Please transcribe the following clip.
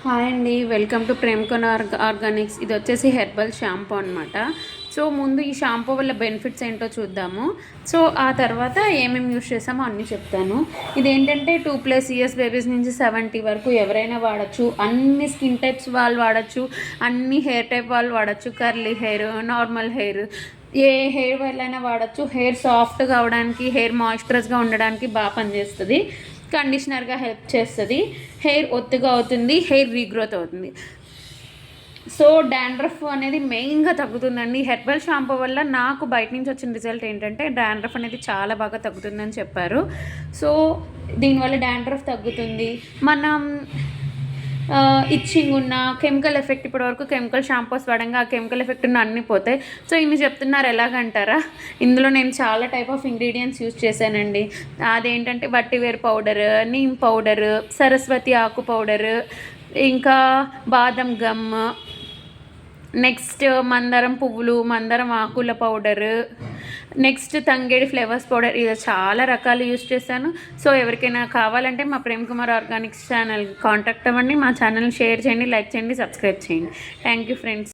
Hi అండి. Welcome to Premkona organics. ఇది వచ్చేసి హెర్బల్ షాంపూ అనమాట. సో, ముందు ఈ షాంపూ వల్ల బెనిఫిట్స్ ఏంటో చూద్దాము. సో, ఆ తర్వాత ఏమేమి యూజ్ చేసామో అన్నీ చెప్తాను. ఇదేంటంటే 2+ ఇయర్స్ బేబీస్ నుంచి 70 వరకు ఎవరైనా వాడచ్చు. అన్ని స్కిన్ టైప్స్ వాళ్ళు వాడచ్చు. అన్ని హెయిర్ టైప్ వాళ్ళు వాడచ్చు. కర్లీ హెయిర్, నార్మల్ హెయిర్, ఏ హెయిర్ వాళ్ళైనా వాడచ్చు. హెయిర్ సాఫ్ట్గా అవడానికి, హెయిర్ మాయిశ్చరైజ్గా ఉండడానికి బాగా పనిచేస్తుంది. కండిషనర్గా హెల్ప్ చేస్తుంది. హెయిర్ ఒత్తుగా అవుతుంది. హెయిర్ రీగ్రోత్ అవుతుంది. సో డాండ్రఫ్ అనేది మెయిన్గా తగ్గుతుందండి. హెర్బల్ షాంపూ వల్ల నాకు బయట నుంచి వచ్చిన రిజల్ట్ ఏంటంటే డాండ్రఫ్ అనేది చాలా బాగా తగ్గుతుందని చెప్పారు. సో దీనివల్ల డాండ్రఫ్ తగ్గుతుంది. మనం ఇచ్చింగ్ ఉన్న కెమికల్ ఎఫెక్ట్, ఇప్పటివరకు కెమికల్ షాంపూస్ వాడంగా ఆ కెమికల్ ఎఫెక్ట్ ఉన్న అన్నీ పోతాయి. సో ఇన్ని చెప్తున్నారు ఎలాగంటారా, ఇందులో నేను చాలా టైప్ ఆఫ్ ఇంగ్రీడియంట్స్ యూజ్ చేశానండి. అదేంటంటే వట్టివేరు పౌడర్, నీమ్ పౌడర్, సరస్వతి ఆకు పౌడర్, ఇంకా బాదం గమ్, నెక్స్ట్ మందారం పువ్వులు, మందారం ఆకుల పౌడరు, నెక్స్ట్ తంగేడి ఫ్లేవర్స్ పౌడర్. ఇది చాలా రకాలు యూజ్ చేశాను. సో ఎవరికైనా కావాలంటే మా Prem Kumar organics channel contact అవ్వండి. మా ఛానల్ని షేర్ చేయండి, లైక్ చేయండి, సబ్స్క్రైబ్ చేయండి. Thank you friends.